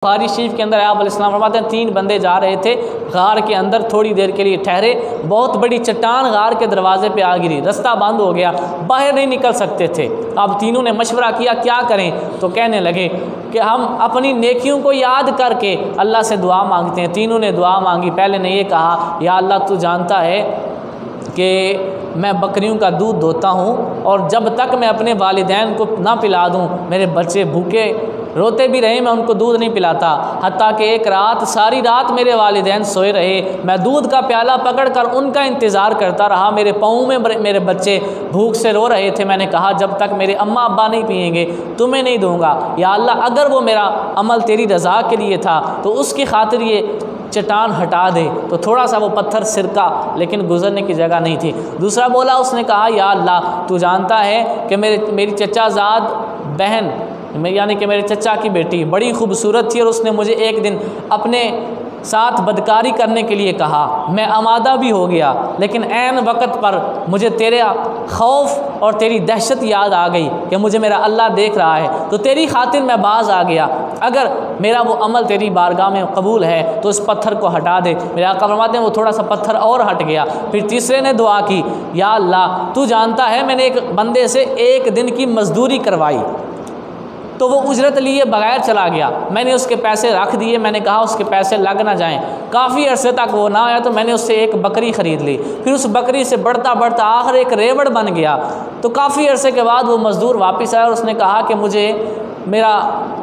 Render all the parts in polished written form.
बुखारी शरीफ के अंदर आप अलैहिस्सलाम फरमाते हैं 3 बंदे जा रहे थे गार के अंदर, थोड़ी देर के लिए ठहरे, बहुत बड़ी चट्टान गार के दरवाजे पे आ गिरी, रास्ता बंद हो गया, बाहर नहीं निकल सकते थे। अब तीनों ने मशवरा किया क्या करें, तो कहने लगे कि हम अपनी नेकियों को याद करके अल्लाह से दुआ मांगते हैं। तीनों ने दुआ मांगी। पहले ने ये कहा, या अल्लाह तू जानता है कि मैं बकरियों का दूध दोता हूँ और जब तक मैं अपने वालिदैन को ना पिला दूँ मेरे बच्चे भूखे रोते भी रहे, मैं उनको दूध नहीं पिलाता। हत्ता कि एक रात सारी रात मेरे वालिदैन सोए रहे, मैं दूध का प्याला पकड़कर उनका इंतज़ार करता रहा, मेरे पाँव में मेरे बच्चे भूख से रो रहे थे। मैंने कहा जब तक मेरे अम्मा अब्बा नहीं पिएंगे तुम्हें नहीं दूंगा। या अल्लाह अगर वो मेरा अमल तेरी रज़ा के लिए था तो उसकी खातिर ये चट्टान हटा दे। तो थोड़ा सा वो पत्थर सिरका, लेकिन गुजरने की जगह नहीं थी। दूसरा बोला, उसने कहा या अल्लाह तू जानता है कि मेरी चचाजाद बहन यानी कि मेरे चचा की बेटी बड़ी खूबसूरत थी और उसने मुझे एक दिन अपने साथ बदकारी करने के लिए कहा, मैं आमादा भी हो गया, लेकिन ऐन वक़्त पर मुझे तेरा खौफ और तेरी दहशत याद आ गई कि मुझे मेरा अल्लाह देख रहा है, तो तेरी खातिर मैं बाज आ गया। अगर मेरा वो अमल तेरी बारगाह में कबूल है तो इस पत्थर को हटा दे। मेरे आका फरमाते हैं वो थोड़ा सा पत्थर और हट गया। फिर तीसरे ने दुआ की, या अल्लाह तू जानता है मैंने एक बंदे से 1 दिन की मजदूरी करवाई तो वो उजरत लिए बगैर चला गया, मैंने उसके पैसे रख दिए, मैंने कहा उसके पैसे लग ना जाएं। काफ़ी अरसे तक वो ना आया तो मैंने उससे एक बकरी ख़रीद ली। फिर उस बकरी से बढ़ता बढ़ता आखिर एक रेवड़ बन गया। तो काफ़ी अरसे के बाद वो मज़दूर वापस आया और उसने कहा कि मुझे मेरा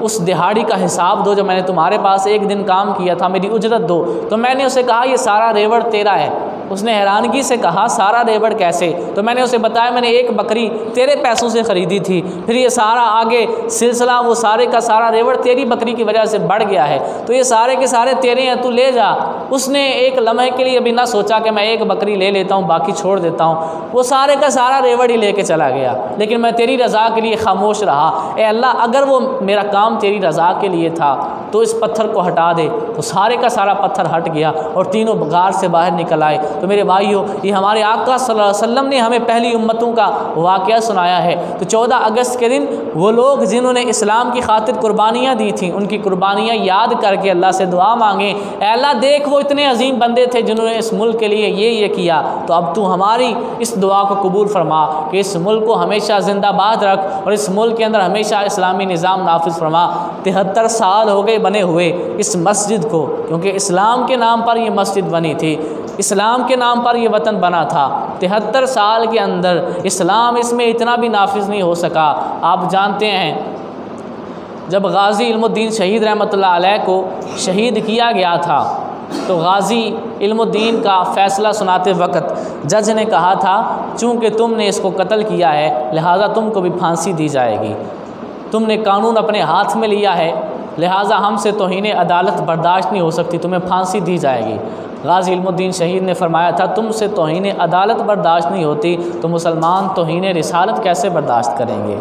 उस दिहाड़ी का हिसाब दो जो मैंने तुम्हारे पास 1 दिन काम किया था, मेरी उजरत दो। तो मैंने उसे कहा ये सारा रेवड़ तेरा है। उसने हैरानगी से कहा सारा रेवड़ कैसे? तो मैंने उसे बताया मैंने एक बकरी तेरे पैसों से ख़रीदी थी, फिर ये सारा आगे सिलसिला वो सारे का सारा रेवड़ तेरी बकरी की वजह से बढ़ गया है, तो ये सारे के सारे तेरे हैं, तू ले जा। उसने एक लम्हे के लिए भी ना सोचा कि मैं एक बकरी ले लेता हूँ बाकी छोड़ देता हूँ, वो सारे का सारा रेवड़ ही लेके चला गया। लेकिन मैं तेरी रज़ा के लिए खामोश रहा। ए अल्लाह अगर वो मेरा काम तेरी रज़ा के लिए था तो इस पत्थर को हटा दे। तो सारे का सारा पत्थर हट गया और तीनों गार से बाहर निकल आए। तो मेरे भाइयों, ये हमारे आका सल्लल्लाहु अलैहि वसल्लम ने हमें पहली उम्मतों का वाक़या सुनाया है। तो 14 अगस्त के दिन वो लोग जिन्होंने इस्लाम की खातिर कुर्बानियाँ दी थी उनकी कुर्बानियाँ याद करके अल्लाह से दुआ मांगें, अल्लाह देख वो इतने अजीम बंदे थे जिन्होंने इस मुल्क के लिए ये किया, तो अब तू हमारी इस दुआ को कबूल फरमा कि इस मुल्क को हमेशा जिंदाबाद रख और इस मुल्क के अंदर हमेशा इस्लामी निज़ाम नाफिज फरमा। 73 साल हो गए बने हुए इस मस्जिद को, क्योंकि इस्लाम के नाम पर यह मस्जिद बनी थी, इस्लाम के नाम पर यह वतन बना था। 73 साल के अंदर इस्लाम इसमें इतना भी नाफिज नहीं हो सका। आप जानते हैं जब गाज़ी इल्मुद्दीन शहीद रहमतुल्लाह अलैह को शहीद किया गया था तो गाज़ी इल्मुद्दीन का फ़ैसला सुनाते वक्त जज ने कहा था चूँकि तुमने इसको कत्ल किया है लिहाजा तुमको भी फांसी दी जाएगी, तुमने कानून अपने हाथ में लिया है लिहाजा हमसे तौहीन अदालत बर्दाश्त नहीं हो सकती, तुम्हें फांसी दी जाएगी। गाज़ी इल्मुद्दीन शहीद ने फरमाया था तुमसे तौहीन अदालत बर्दाश्त नहीं होती तो मुसलमान तौहीन रिसालत कैसे बर्दाश्त करेंगे।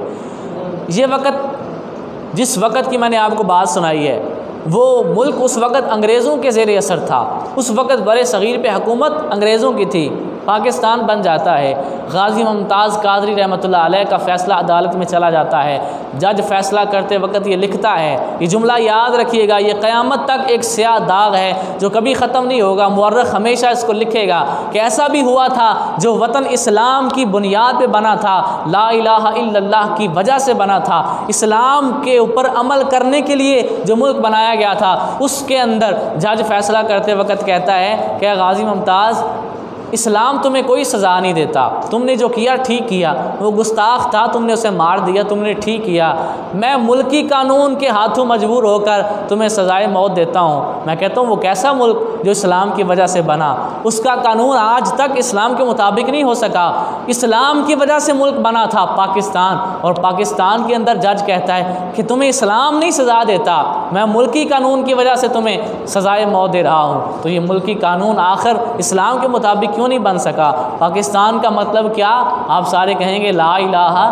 ये वक़्त जिस वक़्त की मैंने आपको बात सुनाई है वो मुल्क उस वक़्त अंग्रेज़ों के ज़ेर असर था। उस वक़्त बड़े सग़ीर पे हुकूमत अंग्रेज़ों की थी, पाकिस्तान बन जाता है। गाज़ी मुमताज़ कादरी रहमतुल्लाह अलैह का फ़ैसला अदालत में चला जाता है। जज फ़ैसला करते वक्त ये लिखता है, ये जुमला याद रखिएगा, ये क़यामत तक एक स्याह दाग है जो कभी ख़त्म नहीं होगा। मुअर्रिख़ हमेशा इसको लिखेगा कि ऐसा भी हुआ था जो वतन इस्लाम की बुनियाद पे बना था, ला इलाहा इल्लल्लाह की वजह से बना था, इस्लाम के ऊपर अमल करने के लिए जो मुल्क बनाया गया था, उसके अंदर जज फ़ैसला करते वक्त कहता है कि गाज़ी मुमताज़ इस्लाम तुम्हें कोई सज़ा नहीं देता, तुमने जो किया ठीक किया, वो गुस्ताख था तुमने उसे मार दिया, तुमने ठीक किया, मैं मुल्की कानून के हाथों मजबूर होकर तुम्हें सज़ाए मौत देता हूँ। मैं कहता हूँ वो कैसा मुल्क जो इस्लाम की वजह से बना, उसका कानून आज तक इस्लाम के मुताबिक नहीं हो सका। इस्लाम की वजह से मुल्क बना था पाकिस्तान, और पाकिस्तान के अंदर जज कहता है कि तुम्हें इस्लाम नहीं सज़ा देता, मैं मुल्की कानून की वजह से तुम्हें सज़ाए मौत दे रहा हूँ। तो ये मुल्की कानून आखिर इस्लाम के मुताबिक क्यों नहीं बन सका। पाकिस्तान का मतलब क्या, आप सारे कहेंगे ला इलाहा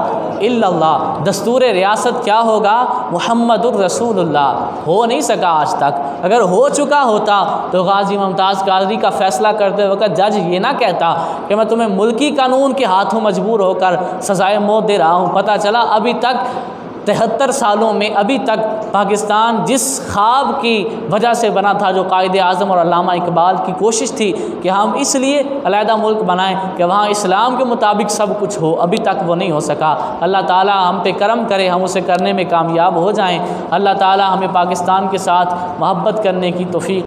इल्लल्लाह। दस्तूर रियासत क्या होगा, मुहम्मदुर रसूलुल्लाह। हो नहीं सका आज तक। अगर हो चुका होता तो गाज़ी मुमताज़ कादरी का फ़ैसला करते वक्त जज ये ना कहता कि मैं तुम्हें मुल्की कानून के हाथों मजबूर होकर सज़ाए मौत दे रहा हूँ। पता चला अभी तक 73 सालों में अभी तक पाकिस्तान जिस ख्वाब की वजह से बना था, जो कायदे आज़म और अल्लामा इकबाल की कोशिश थी कि हम इसलिए अलहदा मुल्क बनाएं कि वहाँ इस्लाम के मुताबिक सब कुछ हो, अभी तक वो नहीं हो सका। अल्लाह ताला हम पे करम करे, हम उसे करने में कामयाब हो जाएं। अल्लाह ताला हमें पाकिस्तान के साथ मोहब्बत करने की तौफीक